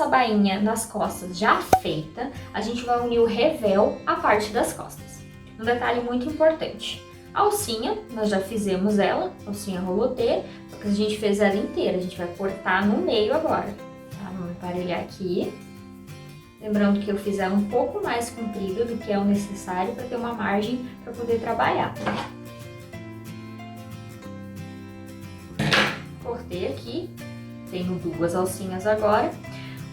nossa bainha nas costas já feita, a gente vai unir o revel à parte das costas. Um detalhe muito importante, a alcinha, nós já fizemos ela, alcinha rolotê, só que a gente fez ela inteira, a gente vai cortar no meio agora, tá? Vamos emparelhar aqui. Lembrando que eu fiz ela um pouco mais comprida do que é o necessário para ter uma margem para poder trabalhar. Cortei aqui, tenho duas alcinhas agora.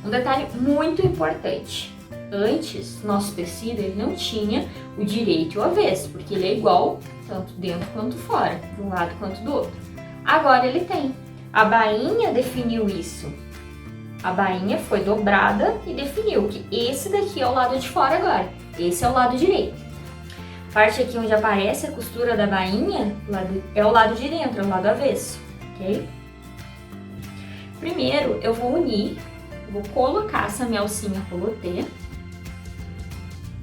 Um detalhe muito importante, antes nosso tecido ele não tinha o direito e o avesso, porque ele é igual tanto dentro quanto fora, de um lado quanto do outro. Agora ele tem. A bainha definiu isso. A bainha foi dobrada e definiu que esse daqui é o lado de fora agora, esse é o lado direito. A parte aqui onde aparece a costura da bainha é o lado de dentro, é o lado avesso, ok? Primeiro eu vou unir, vou colocar essa minha alcinha rolotê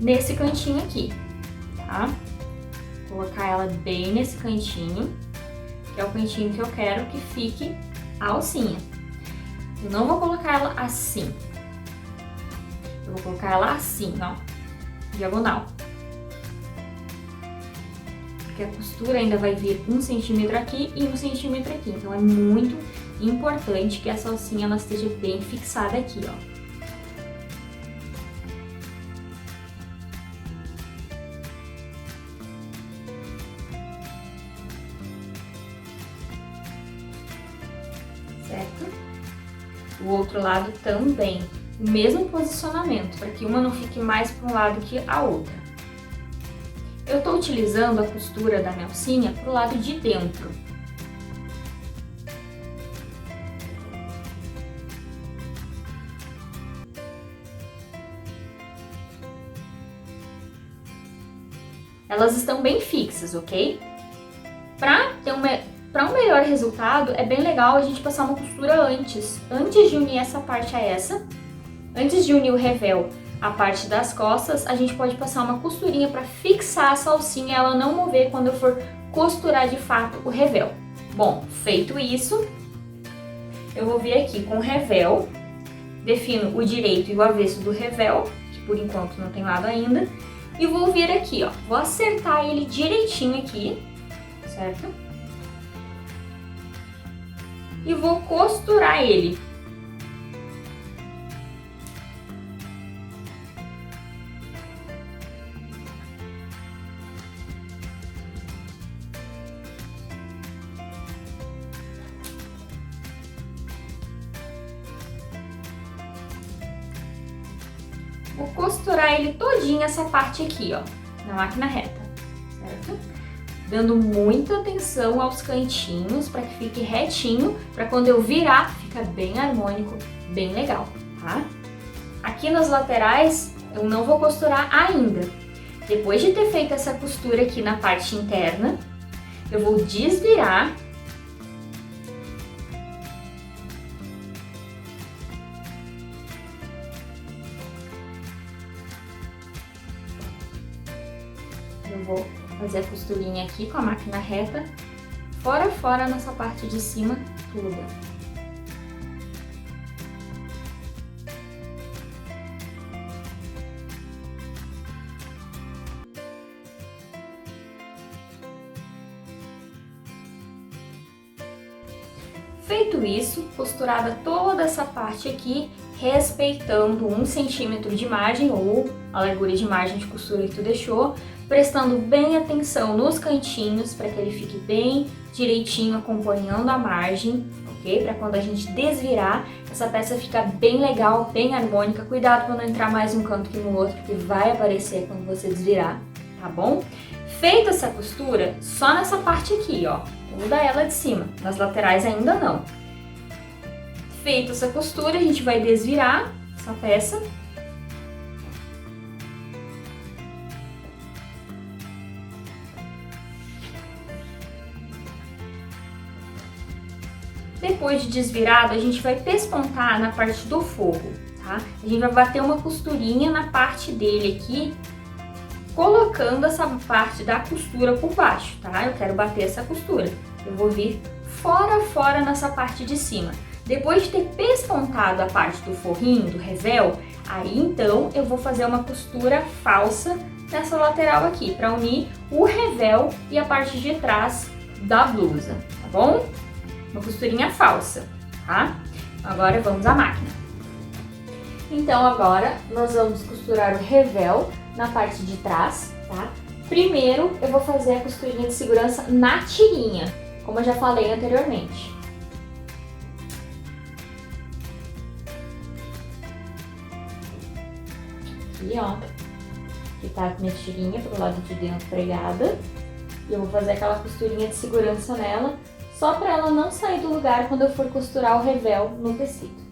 nesse cantinho aqui, tá? Vou colocar ela bem nesse cantinho, que é o cantinho que eu quero que fique a alcinha. Eu não vou colocar ela assim, eu vou colocar ela assim, ó, diagonal. Porque a costura ainda vai vir 1 centímetro aqui e 1 centímetro aqui, então é muito importante que essa alcinha ela esteja bem fixada aqui, ó. Certo? O outro lado também, o mesmo posicionamento, para que uma não fique mais para um lado que a outra. Eu estou utilizando a costura da minha alcinha para o lado de dentro. Elas estão bem fixas, ok? Para um melhor resultado, é bem legal a gente passar uma costura antes de unir essa parte a essa. Antes de unir o revel à parte das costas, a gente pode passar uma costurinha para fixar essa alcinha e ela não mover quando eu for costurar de fato o revel. Bom, feito isso, eu vou vir aqui com o revel, defino o direito e o avesso do revel, que por enquanto não tem lado ainda, e vou vir aqui, ó, vou acertar ele direitinho aqui, certo? E vou costurar ele. Vou costurar ele todinho essa parte aqui, ó, na máquina reta, certo? Dando muita atenção aos cantinhos para que fique retinho, para quando eu virar, fica bem harmônico, bem legal, tá? Aqui nas laterais eu não vou costurar ainda. Depois de ter feito essa costura aqui na parte interna, eu vou desvirar. Eu vou fazer a costurinha aqui com a máquina reta, fora nessa parte de cima toda. Feito isso, costurada toda essa parte aqui, respeitando 1 centímetro de margem ou a largura de margem de costura que tu deixou, prestando bem atenção nos cantinhos para que ele fique bem direitinho acompanhando a margem, ok? Para quando a gente desvirar, essa peça fica bem legal, bem harmônica. Cuidado para não entrar mais um canto que no outro, porque vai aparecer quando você desvirar, tá bom? Feita essa costura, só nessa parte aqui, ó, toda ela de cima, nas laterais ainda não. Feita essa costura, a gente vai desvirar essa peça. Depois de desvirado, a gente vai pespontar na parte do forro, tá? A gente vai bater uma costurinha na parte dele aqui, colocando essa parte da costura por baixo, tá? Eu quero bater essa costura. Eu vou vir fora nessa parte de cima. Depois de ter pespontado a parte do forrinho, do revel, aí então eu vou fazer uma costura falsa nessa lateral aqui, para unir o revel e a parte de trás da blusa, tá bom? Uma costurinha falsa, tá? Agora vamos à máquina. Então agora nós vamos costurar o revel na parte de trás, tá? Primeiro eu vou fazer a costurinha de segurança na tirinha, como eu já falei anteriormente. Aqui, ó, que tá a minha tirinha pro lado de dentro pregada. E eu vou fazer aquela costurinha de segurança nela, só para ela não sair do lugar quando eu for costurar o revel no tecido.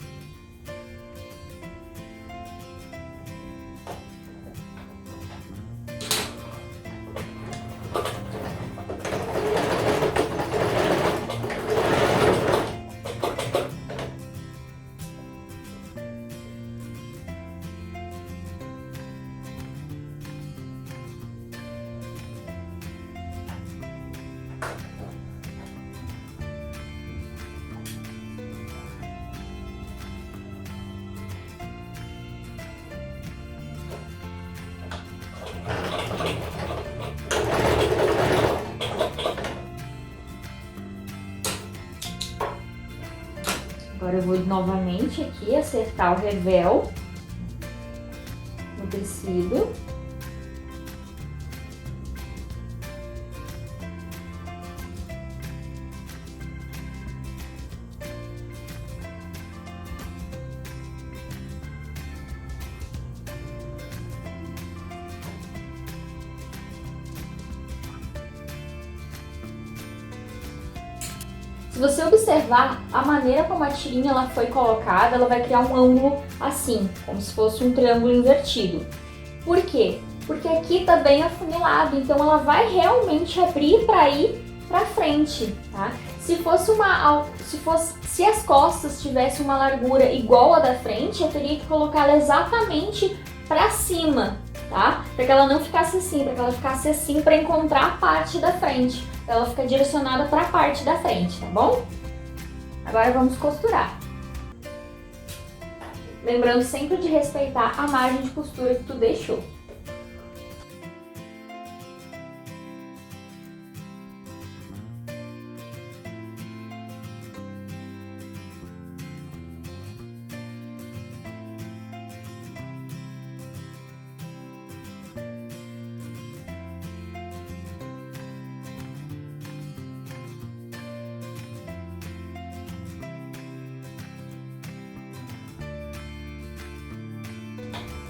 Agora eu vou novamente aqui acertar o revel no tecido. Se você observar a maneira como a tirinha ela foi colocada, ela vai criar um ângulo assim, como se fosse um triângulo invertido. Por quê? Porque aqui tá bem afunilado, então ela vai realmente abrir para ir para frente, tá? Se as costas tivessem uma largura igual a da frente, eu teria que colocá-la exatamente para cima, tá? Para que ela não ficasse assim, para que ela ficasse assim para encontrar a parte da frente. Ela fica direcionada para a parte da frente, tá bom? Agora vamos costurar. Lembrando sempre de respeitar a margem de costura que tu deixou.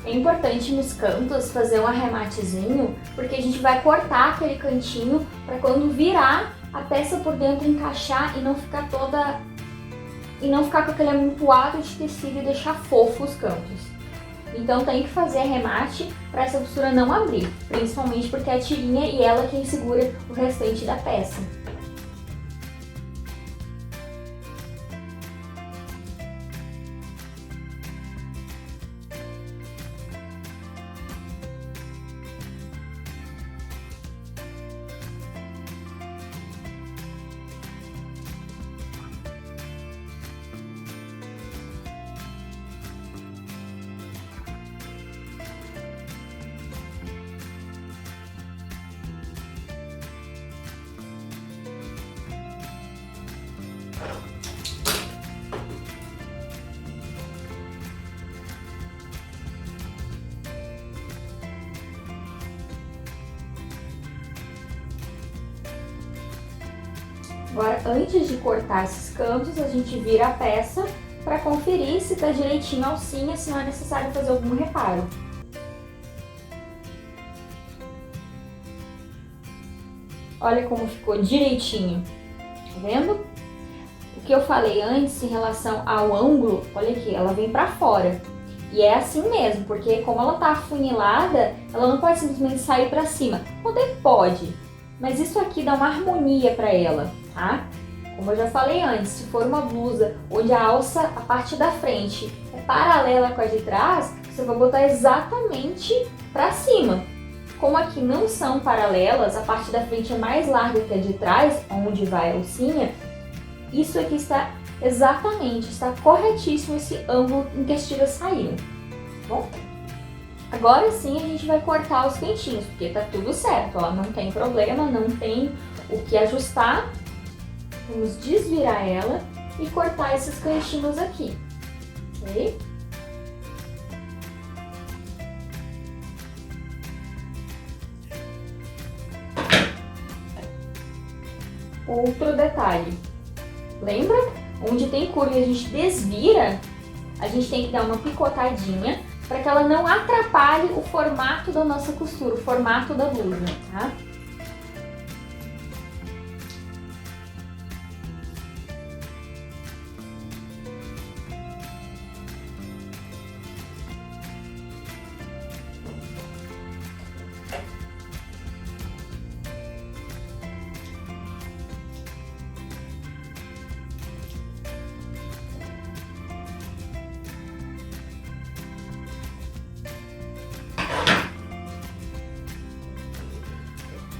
É importante nos cantos fazer um arrematezinho, porque a gente vai cortar aquele cantinho para quando virar a peça por dentro encaixar e não ficar com aquele amontoado de tecido e deixar fofo os cantos. Então tem que fazer arremate para essa costura não abrir, principalmente porque é a tirinha e ela quem segura o restante da peça. Agora, antes de cortar esses cantos, a gente vira a peça para conferir se está direitinho a alcinha, se não é necessário fazer algum reparo. Olha como ficou direitinho, tá vendo? O que eu falei antes em relação ao ângulo, olha aqui, ela vem para fora. E é assim mesmo, porque como ela tá afunilada, ela não pode simplesmente sair para cima. Poder pode, mas isso aqui dá uma harmonia para ela, tá? Como eu já falei antes, se for uma blusa onde a alça, a parte da frente é paralela com a de trás, você vai botar exatamente para cima. Como aqui não são paralelas, a parte da frente é mais larga que a de trás, onde vai a alcinha, isso aqui está Exatamente, está corretíssimo esse ângulo em que as tiras saíram, tá bom? Agora sim a gente vai cortar os cantinhos, porque tá tudo certo, ó, não tem problema, não tem o que ajustar. Vamos desvirar ela e cortar esses cantinhos aqui, ok? Outro detalhe, lembra? Onde tem curva e a gente desvira, a gente tem que dar uma picotadinha para que ela não atrapalhe o formato da nossa costura, o formato da blusa, tá?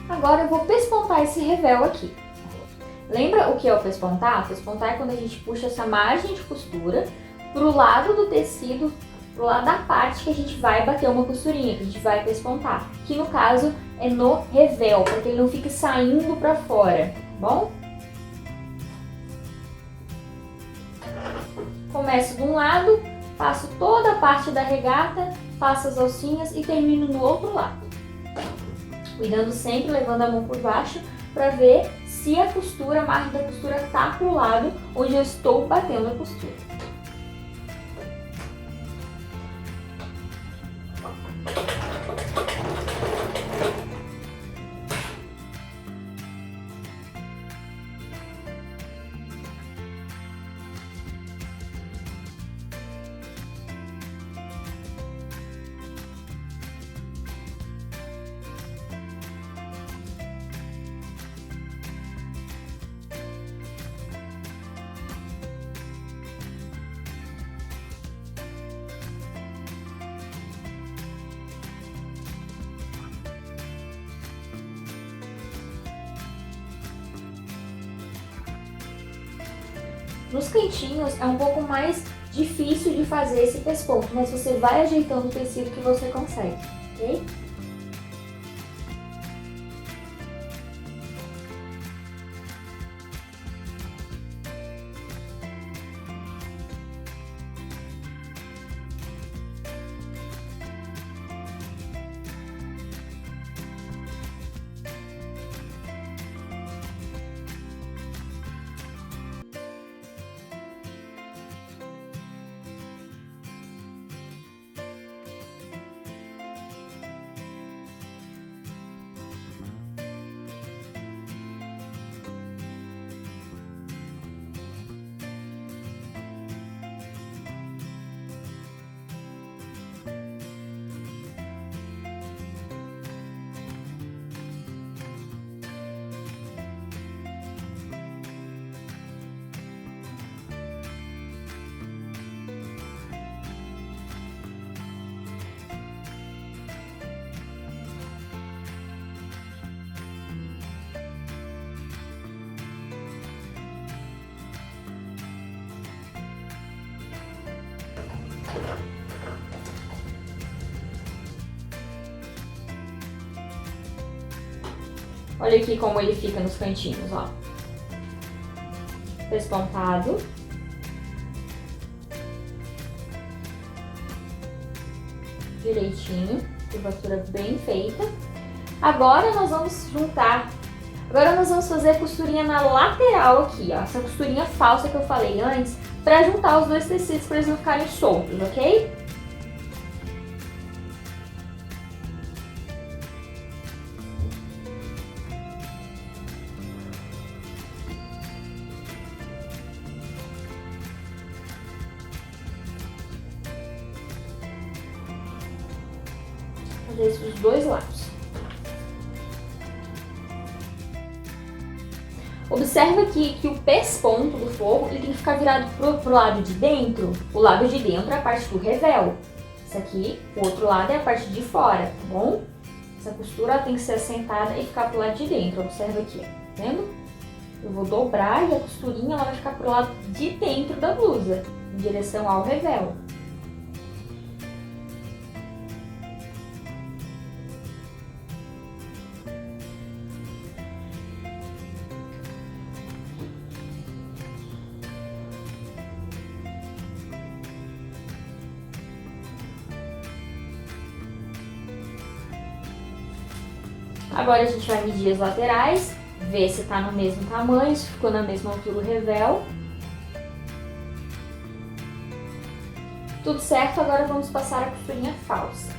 Agora eu vou pespontar esse revel aqui. Lembra o que é o pespontar? Pespontar é quando a gente puxa essa margem de costura pro lado do tecido, pro lado da parte que a gente vai bater uma costurinha, que a gente vai pespontar. Que no caso é no revel, para que ele não fique saindo para fora, tá bom? Começo de um lado, passo toda a parte da regata, passo as alcinhas e termino no outro lado. Cuidando sempre, levando a mão por baixo, para ver se a costura, a margem da costura tá pro lado onde eu estou batendo a costura. Nos cantinhos é um pouco mais difícil de fazer esse pesponto, mas você vai ajeitando o tecido que você consegue, ok? Olha aqui como ele fica nos cantinhos, ó. Pespontado. Direitinho, curvatura bem feita. Agora nós vamos juntar, agora nós vamos fazer a costurinha na lateral aqui, ó. Essa costurinha falsa que eu falei antes, pra juntar os dois tecidos para eles não ficarem soltos, ok? Fazer isso dos dois lados. Observa aqui que o pesponto do forro ele tem que ficar virado pro lado de dentro. O lado de dentro é a parte do revel. Isso aqui, o outro lado é a parte de fora, tá bom? Essa costura tem que ser assentada e ficar pro lado de dentro. Observa aqui, ó. Tá vendo? eu vou dobrar e a costurinha ela vai ficar pro lado de dentro da blusa, em direção ao revel. Agora a gente vai medir as laterais, ver se tá no mesmo tamanho, se ficou na mesma altura o revel. Tudo certo, agora vamos passar a costurinha falsa.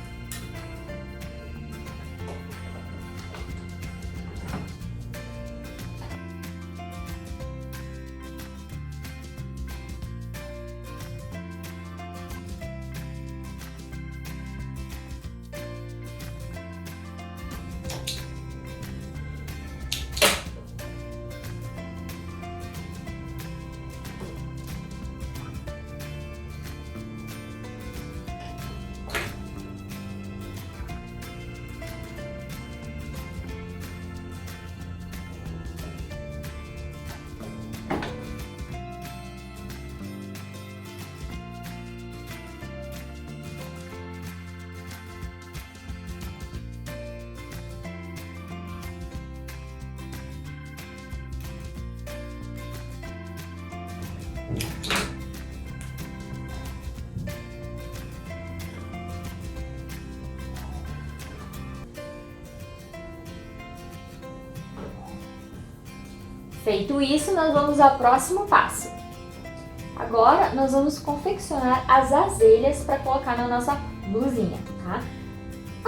Feito isso, nós vamos ao próximo passo. Agora, nós vamos confeccionar as azelhas para colocar na nossa blusinha, tá?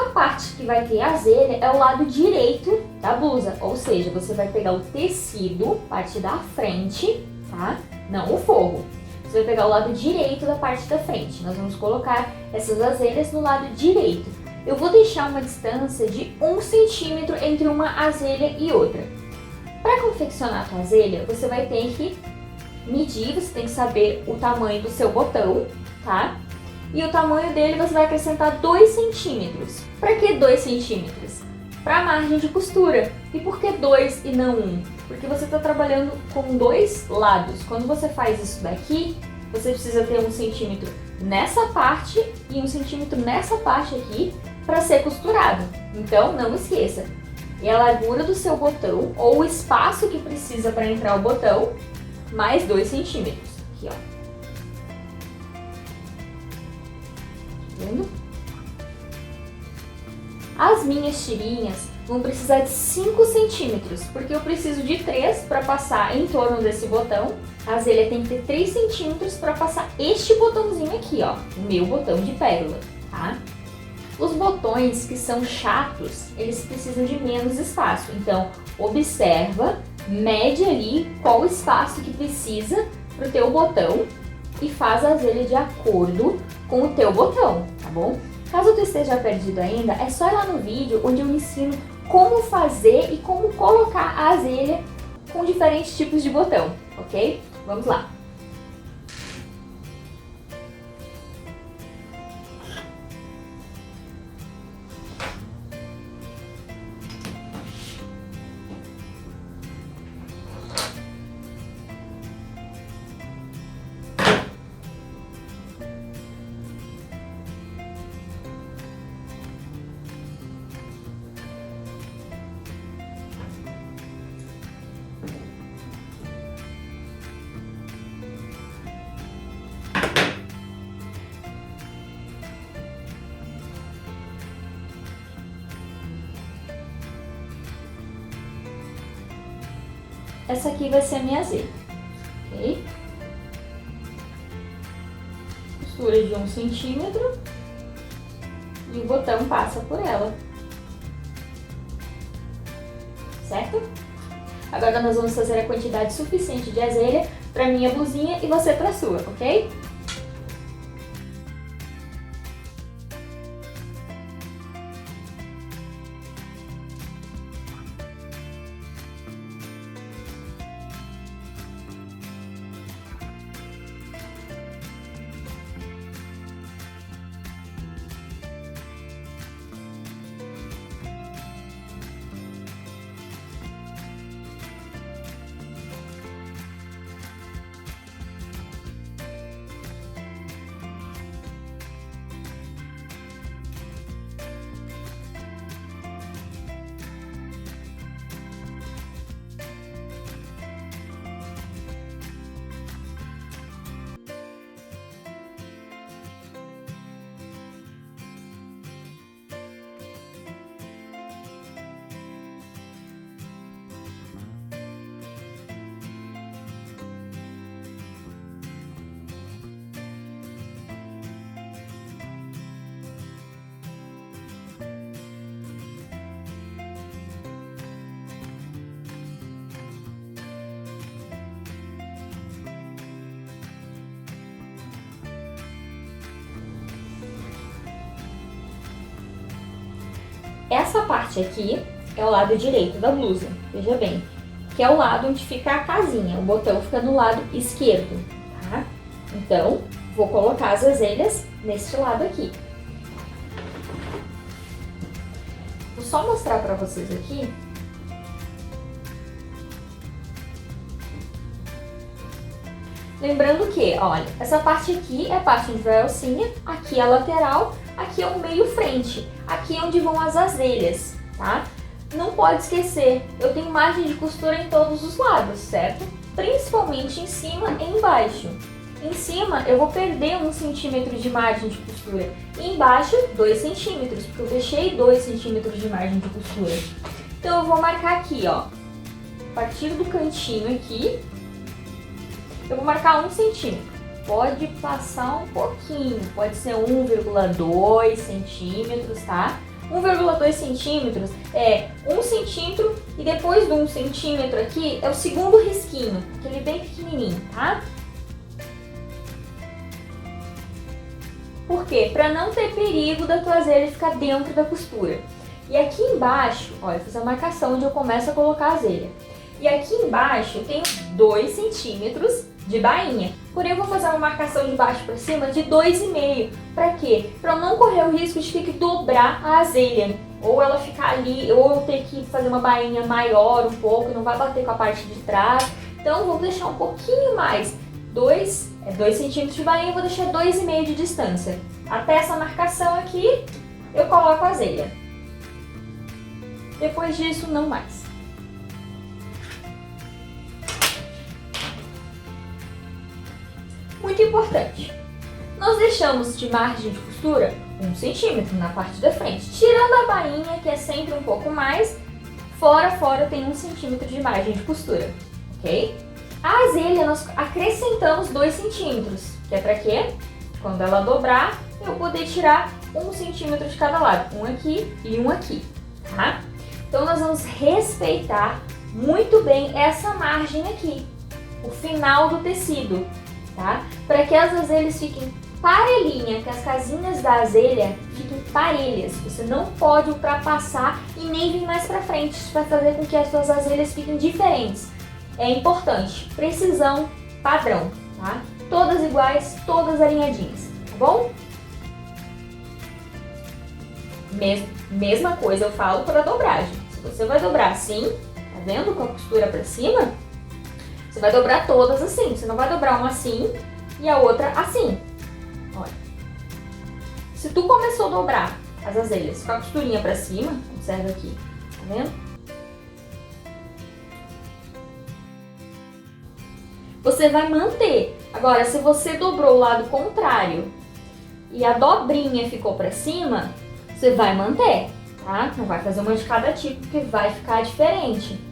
A parte que vai ter azelha é o lado direito da blusa, ou seja, você vai pegar o tecido, parte da frente, tá? Não o forro. Você vai pegar o lado direito da parte da frente. Nós vamos colocar essas azelhas no lado direito. Eu vou deixar uma distância de 1 centímetro entre uma azelha e outra. Para confeccionar a tua azelha, você vai ter que medir, você tem que saber o tamanho do seu botão, tá? E o tamanho dele você vai acrescentar 2 centímetros. Para que 2 centímetros? Para a margem de costura. E por que 2 e não 1? Porque você está trabalhando com 2 lados. Quando você faz isso daqui, você precisa ter 1 centímetro nessa parte e 1 centímetro nessa parte aqui para ser costurado. Então, não esqueça. É a largura do seu botão, ou o espaço que precisa para entrar o botão, mais 2 centímetros. Aqui, ó. Vendo? As minhas tirinhas vão precisar de 5 centímetros, porque eu preciso de 3 para passar em torno desse botão. A azelha tem que ter 3 centímetros para passar este botãozinho aqui, ó, o meu botão de pérola, tá? Os botões que são chatos, eles precisam de menos espaço. Então, observa, mede ali qual o espaço que precisa para o teu botão e faz a azelha de acordo com o teu botão, tá bom? Caso tu esteja perdido ainda, é só ir lá no vídeo onde eu ensino como fazer e como colocar a azelha com diferentes tipos de botão, ok? Vamos lá! Essa aqui vai ser a minha azelha, ok? Costura de 1 centímetro e o botão passa por ela, certo? Agora nós vamos fazer a quantidade suficiente de azelha para minha blusinha e você para a sua, ok? essa parte aqui é o lado direito da blusa, veja bem, que é o lado onde fica a casinha, o botão fica no lado esquerdo, tá? Então, vou colocar as azelhas neste lado aqui. Vou só mostrar para vocês aqui. Lembrando que, olha, essa parte aqui é a parte onde vai a alcinha, aqui é a lateral, aqui é o meio frente, aqui é onde vão as azelhas, tá? Não pode esquecer, eu tenho margem de costura em todos os lados, certo? Principalmente em cima e embaixo. Em cima eu vou perder 1 centímetro de margem de costura e embaixo 2 centímetros, porque eu deixei 2 centímetros de margem de costura. Então eu vou marcar aqui, ó, a partir do cantinho aqui, eu vou marcar 1 centímetro. Pode passar um pouquinho, pode ser 1,2 centímetros, tá? 1,2 centímetros é 1 centímetro e depois do 1 centímetro aqui é o segundo risquinho, aquele bem pequenininho, tá? Por quê? Para não ter perigo da tua azelha ficar dentro da costura. E aqui embaixo, olha, eu fiz a marcação onde eu começo a colocar a azelha. E aqui embaixo eu tenho 2 centímetros de bainha. Porém, eu vou fazer uma marcação de baixo para cima de 2,5. Para quê? Para eu não correr o risco de ter que dobrar a azelha. Ou ela ficar ali, ou eu ter que fazer uma bainha maior um pouco, não vai bater com a parte de trás. Então, eu vou deixar um pouquinho mais. 2 centímetros de bainha, eu vou deixar 2,5 de distância. Até essa marcação aqui, eu coloco a azelha. Depois disso, não mais. Muito importante, nós deixamos de margem de costura 1 centímetro na parte da frente, tirando a bainha, que é sempre um pouco mais, fora tem 1 centímetro de margem de costura, ok? A azelha nós acrescentamos 2 centímetros, que é para quê? Quando ela dobrar, eu poder tirar 1 centímetro de cada lado, um aqui e um aqui, tá? Então nós vamos respeitar muito bem essa margem aqui, o final do tecido. Tá? Para que as azelhas fiquem parelhinhas, que as casinhas da azelha fiquem parelhas. Você não pode ultrapassar e nem vir mais para frente. Isso vai fazer com que as suas azelhas fiquem diferentes. É importante, precisão, padrão, tá? Todas iguais, todas alinhadinhas, tá bom? Mesma coisa eu falo para dobragem. Se você vai dobrar assim, tá vendo, com a costura para cima, você vai dobrar todas assim, você não vai dobrar uma assim e a outra assim. Olha. Se tu começou a dobrar as azelhas com a costurinha pra cima, observa aqui, tá vendo? Você vai manter. Agora, se você dobrou o lado contrário e a dobrinha ficou pra cima, você vai manter, tá? Não vai fazer uma de cada tipo, porque vai ficar diferente.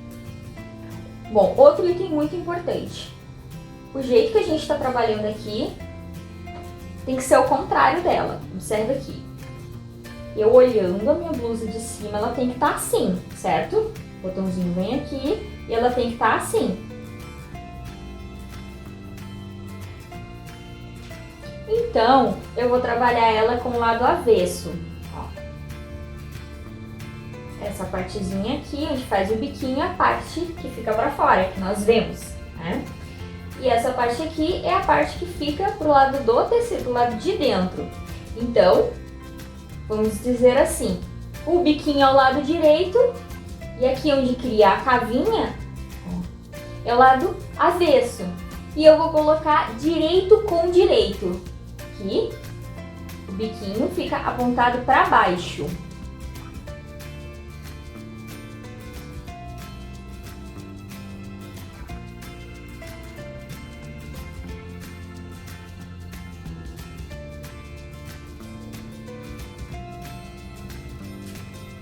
Bom, outro item muito importante. O jeito que a gente está trabalhando aqui tem que ser o contrário dela. Observa aqui. Eu olhando a minha blusa de cima, ela tem que estar assim, certo? O botãozinho vem aqui e ela tem que estar assim. Então, eu vou trabalhar ela com o lado avesso. Essa partezinha aqui, onde faz o biquinho, é a parte que fica pra fora, que nós vemos, né? E essa parte aqui é a parte que fica pro lado do tecido, pro lado de dentro. Então, vamos dizer assim, o biquinho é o lado direito e aqui onde cria a cavinha é o lado avesso. E eu vou colocar direito com direito. Aqui, o biquinho fica apontado para baixo.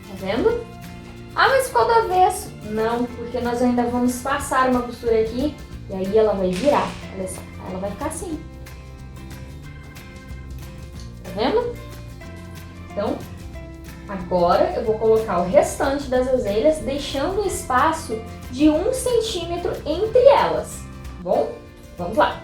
Tá vendo? Ah, mas ficou do avesso. Não, porque nós ainda vamos passar uma costura aqui e aí ela vai virar. Olha só, ela vai ficar assim. Tá vendo? Então, agora eu vou colocar o restante das azelhas, deixando um espaço de 1 centímetro entre elas. Tá bom? Vamos lá.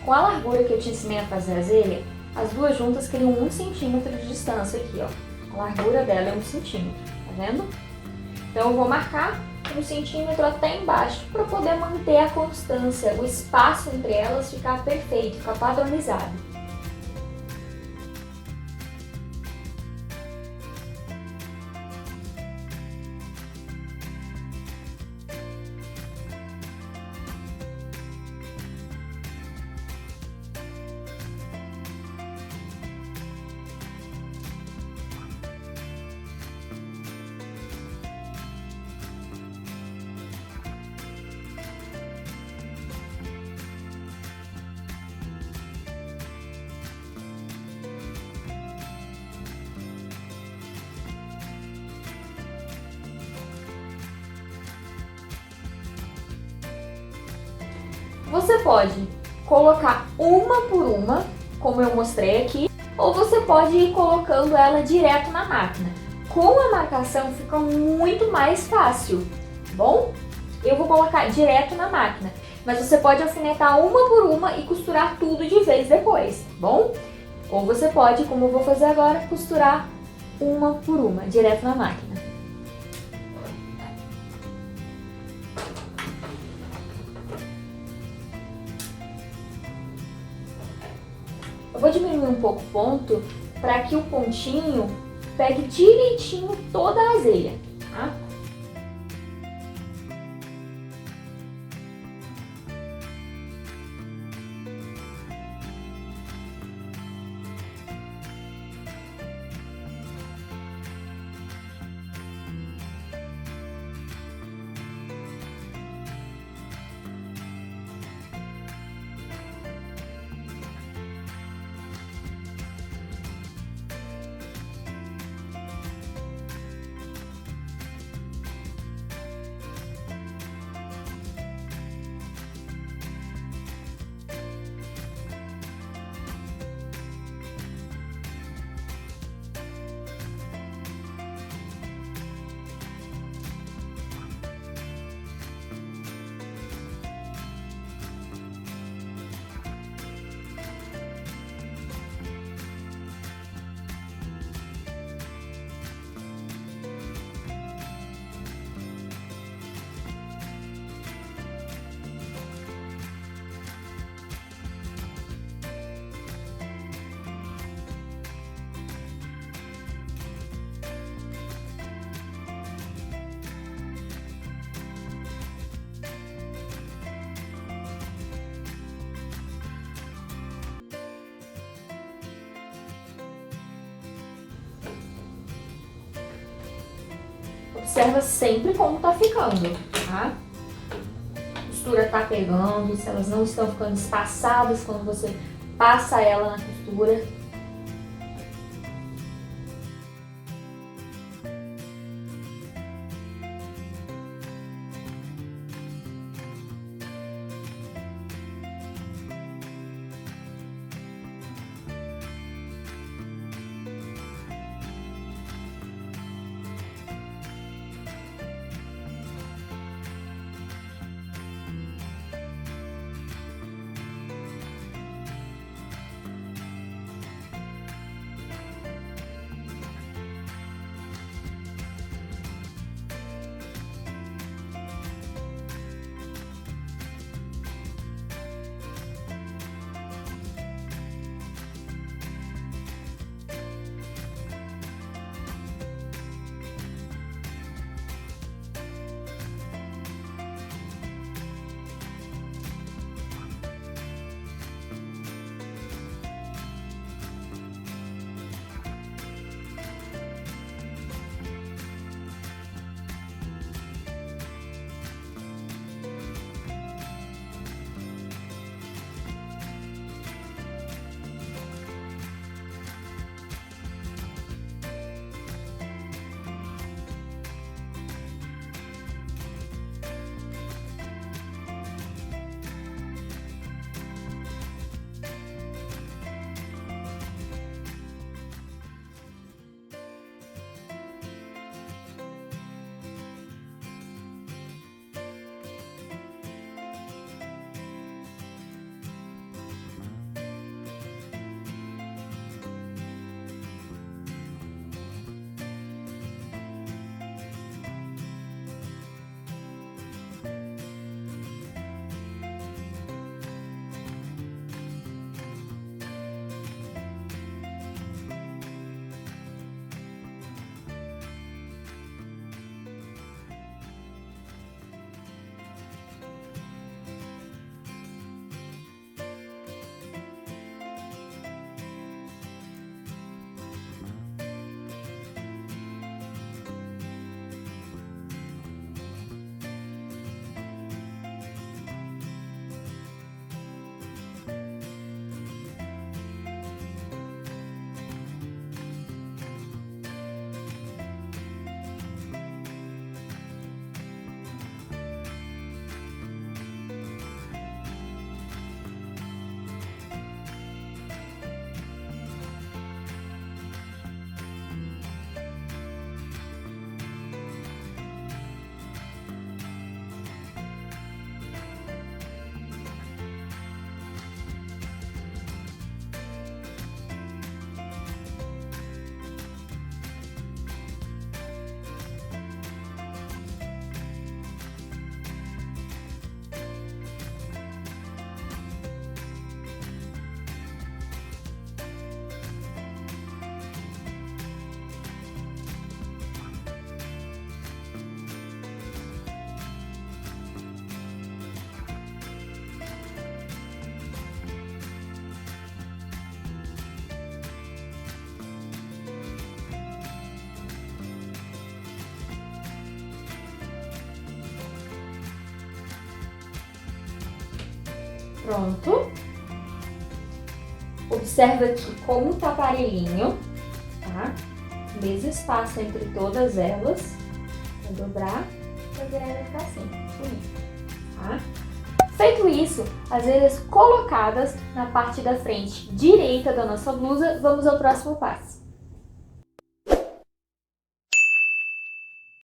Com a largura que eu te ensinei a fazer a azelha, as duas juntas criam 1 centímetro de distância aqui, ó. A largura dela é 1 centímetro, tá vendo? Então eu vou marcar 1 centímetro até embaixo para poder manter a constância, o espaço entre elas ficar perfeito, ficar padronizado. Você pode colocar uma por uma, como eu mostrei aqui, ou você pode ir colocando ela direto na máquina. Com a marcação fica muito mais fácil, tá bom? Eu vou colocar direto na máquina, mas você pode alfinetar uma por uma e costurar tudo de vez depois, tá bom? Ou você pode, como eu vou fazer agora, costurar uma por uma, direto na máquina. Eu vou diminuir um pouco o ponto para que o pontinho pegue direitinho toda a azelha, tá? Observa sempre como tá ficando, tá? A costura tá pegando, se elas não estão ficando espaçadas quando você passa ela na costura. Pronto. Observa aqui como tá parelhinho, tá? Mesmo espaço entre todas elas. Vou dobrar, fazer ela ficar assim, bonito, tá? Feito isso, as orelhas colocadas na parte da frente direita da nossa blusa, vamos ao próximo passo.